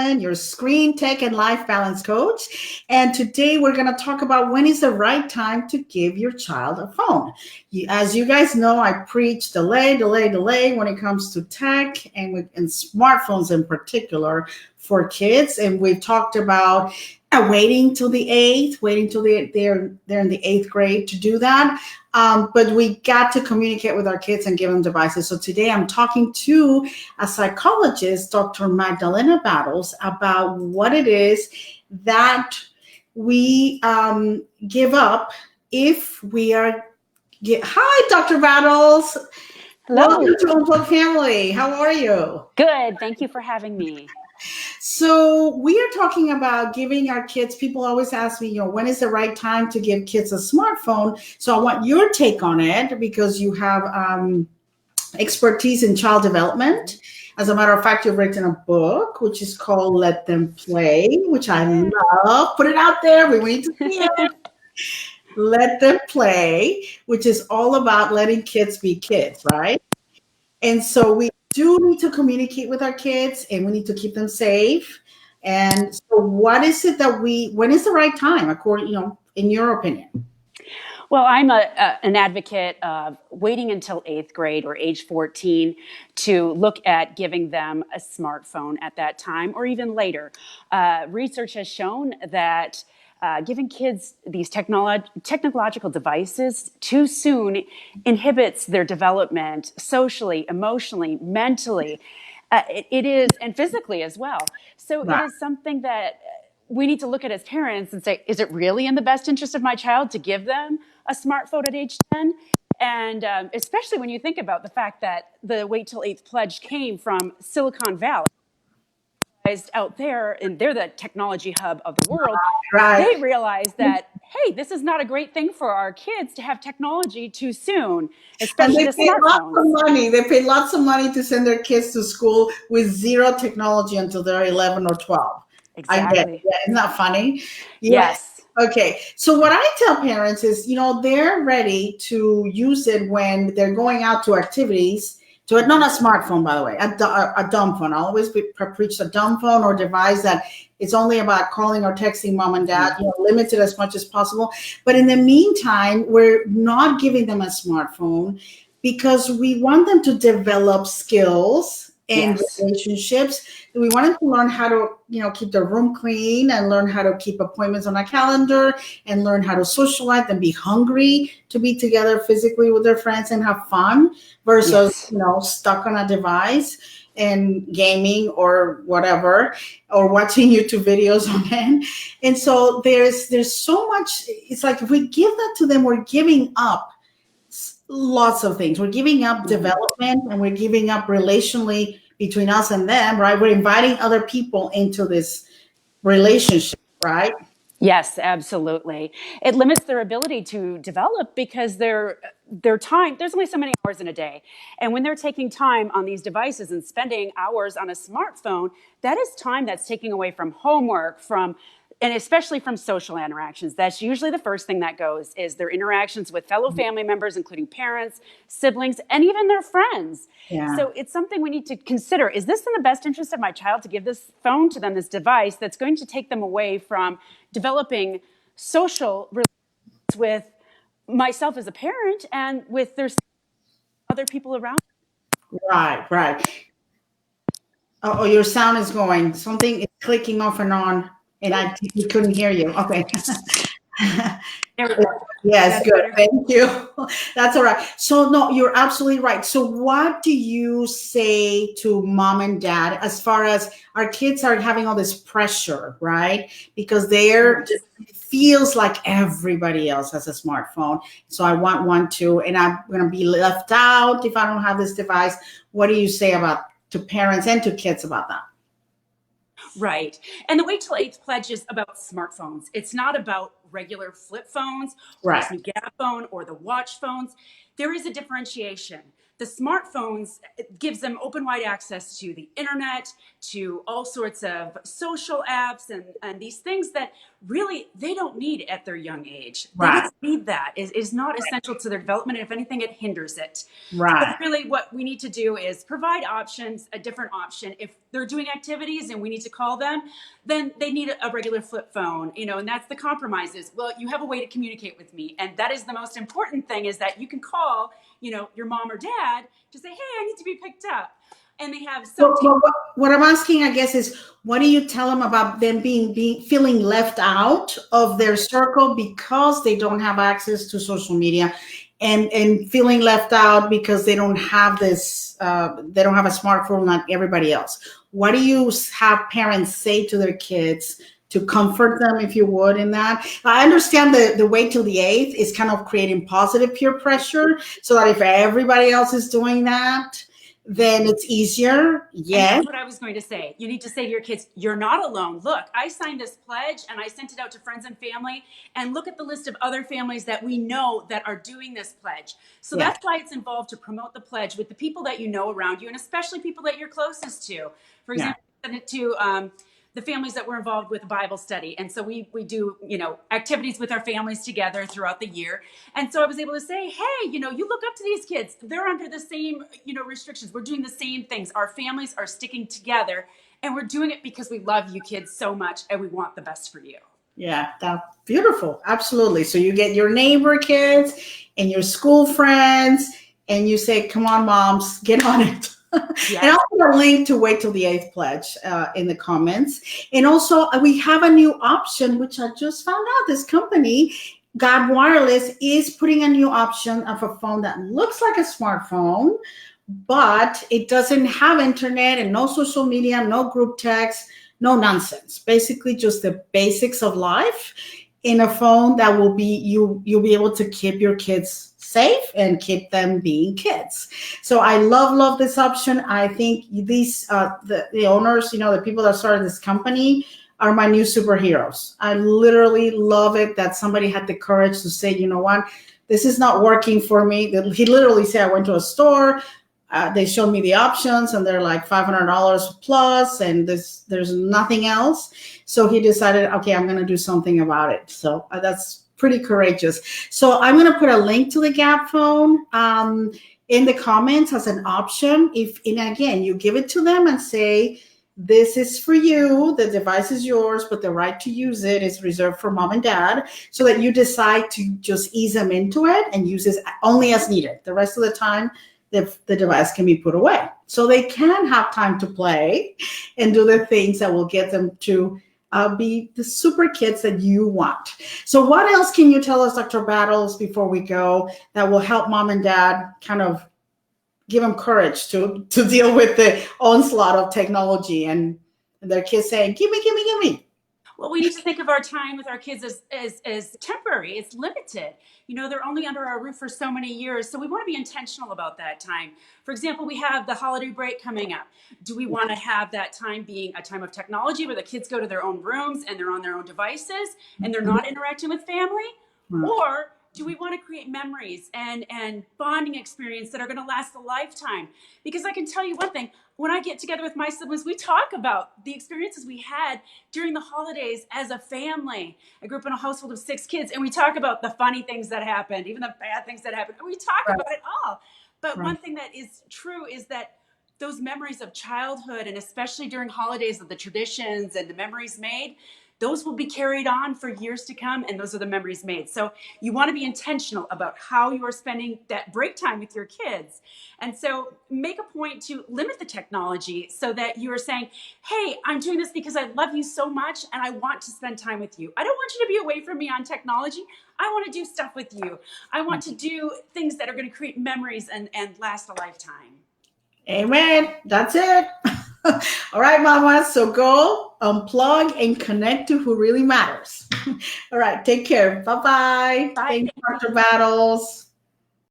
Allen, your screen tech and life balance coach. And today we're going to talk about when is the right time to give your child a phone. As you guys know, I preach delay when it comes to tech and smartphones in particular for kids. And we've talked about waiting till they're in the eighth grade to do that. But we got to communicate with our kids and give them devices. So today I'm talking to a psychologist, Dr. Magdalena Battles, about what it is that we give up if we are. Hi, Dr. Battles. Hello. Welcome to Unplugged Family. How are you? Good. Thank you for having me. So we are talking about giving our kids, people always ask me, when is the right time to give kids a smartphone? So I want your take on it because you have expertise in child development. As a matter of fact, you've written a book, which is called Let Them Play, which I love. Put it out there. We need to see it. Let Them Play, which is all about letting kids be kids, right? And so we do need to communicate with our kids and we need to keep them safe. And so what is it that when is the right time, according, in your opinion? Well, I'm an advocate of waiting until eighth grade or age 14 to look at giving them a smartphone at that time or even later. Research has shown that giving kids these technological devices too soon inhibits their development socially, emotionally, mentally. It is, and physically as well. So It is something that we need to look at as parents and say, is it really in the best interest of my child to give them a smartphone at age 10? And especially when you think about the fact that the Wait Till Eighth pledge came from Silicon Valley. Out there, and they're the technology hub of the world, They realize that, hey, this is not a great thing for our kids to have technology too soon, especially the smartphones. They pay lots of money to send their kids to school with zero technology until they're 11 or 12. Exactly. I get it. Yeah, isn't that funny? Yes. Okay. So what I tell parents is, they're ready to use it when they're going out to activities. So not a smartphone, by the way, a dumb phone. I'll always preach a dumb phone or device that it's only about calling or texting mom and dad, limited as much as possible. But in the meantime, we're not giving them a smartphone because we want them to develop skills and relationships. We want them to learn how to, keep their room clean and learn how to keep appointments on a calendar and learn how to socialize and be hungry to be together physically with their friends and have fun versus, stuck on a device and gaming or whatever, or watching YouTube videos on it. And so there's so much, it's like if we give that to them, we're giving up lots of things. We're giving up development and we're giving up relationally between us and them, right? We're inviting other people into this relationship, right? Yes, absolutely. It limits their ability to develop because their time, there's only so many hours in a day. And when they're taking time on these devices and spending hours on a smartphone, that is time that's taking away from homework, and especially from social interactions. That's usually the first thing that goes is their interactions with fellow family members, including parents, siblings, and even their friends. Yeah. So it's something we need to consider. Is this in the best interest of my child to give this phone to them, this device that's going to take them away from developing social relationships with myself as a parent and with their other people around? Right. Oh, your sound is going. Something is clicking off and on. And we couldn't hear you. Okay. Yes, good. Better. Thank you. That's all right. So no, you're absolutely right. So what do you say to mom and dad as far as our kids are having all this pressure, right? Because it feels like everybody else has a smartphone. So I want one too, and I'm going to be left out if I don't have this device. What do you say to parents and to kids about that? Right. And the Wait Till Eighth pledge is about smartphones. It's not about regular flip phones or this new Gap phone or the watch phones. There is a differentiation. The the smartphones gives them open wide access to the internet, to all sorts of social apps and these things that really they don't need at their young age. They Right. don't need that. Is not essential to their development. And if anything, it hinders it. So Right. really what we need to do is provide options, a different option. If they're doing activities and we need to call them, then they need a regular flip phone, and that's the compromise is, well, you have a way to communicate with me. And that is the most important thing, is that you can call, your mom or dad to say, hey, I need to be picked up. And they have so What I'm asking, I guess, is what do you tell them about them being feeling left out of their circle because they don't have access to social media, and feeling left out because they don't have this, they don't have a smartphone like everybody else. What do you have parents say to their kids to comfort them, if you would, in that? I understand the wait till the 8th is kind of creating positive peer pressure, so that if everybody else is doing that, then it's easier. Yes. That's what I was going to say. You need to say to your kids, you're not alone. Look, I signed this pledge and I sent it out to friends and family, and look at the list of other families that we know that are doing this pledge. So Yeah. that's why it's involved to promote the pledge with the people that you know around you, and especially people that you're closest to. For example, send it to the families that were involved with Bible study. And so we do, activities with our families together throughout the year. And so I was able to say, hey, you look up to these kids. They're under the same, restrictions. We're doing the same things. Our families are sticking together, and we're doing it because we love you kids so much and we want the best for you. Yeah, that's beautiful. Absolutely. So you get your neighbor kids and your school friends, and you say, come on, moms, get on it. Yes. And I'll put a link to Wait Till the 8th pledge in the comments. And also, we have a new option, which I just found out. This company, God Wireless, is putting a new option of a phone that looks like a smartphone, but it doesn't have internet and no social media, no group text, no nonsense. Basically, just the basics of life in a phone that will be, you'll be able to keep your kids safe and keep them being kids. So I love this option. I think these the owners, the people that started this company, are my new superheroes. I literally love it that somebody had the courage to say, you know what, this is not working for me. He literally said, I went to a store, they showed me the options, and they're like $500 plus, and there's nothing else. So he decided, okay, I'm going to do something about it. So that's pretty courageous. So I'm going to put a link to the Gap phone in the comments as an option. And again, you give it to them and say, this is for you. The device is yours, but the right to use it is reserved for mom and dad, so that you decide to just ease them into it and use it only as needed. The rest of the time, the device can be put away, so they can have time to play and do the things that will get them to be the super kids that you want. So what else can you tell us, Dr. Battles, before we go, that will help mom and dad kind of give them courage to deal with the onslaught of technology and their kids saying, give me? Well, we need to think of our time with our kids as temporary. It's limited. They're only under our roof for so many years. So we want to be intentional about that time. For example, we have the holiday break coming up. Do we want to have that time being a time of technology where the kids go to their own rooms and they're on their own devices and they're not interacting with family? Or do we want to create memories and bonding experience that are going to last a lifetime? Because I can tell you one thing, when I get together with my siblings, we talk about the experiences we had during the holidays as a family. I grew up in a household of 6 kids, and we talk about the funny things that happened, even the bad things that happened. We talk about it all. But one thing that is true is that those memories of childhood, and especially during holidays, of the traditions and the memories made, those will be carried on for years to come, and those are the memories made. So you want to be intentional about how you are spending that break time with your kids. And so make a point to limit the technology so that you are saying, hey, I'm doing this because I love you so much and I want to spend time with you. I don't want you to be away from me on technology. I want to do stuff with you. I want to do things that are going to create memories and last a lifetime. Amen. That's it. All right, mama. So go unplug and connect to who really matters. All right. Take care. Bye-bye. Bye. Thank you, Dr. Battles.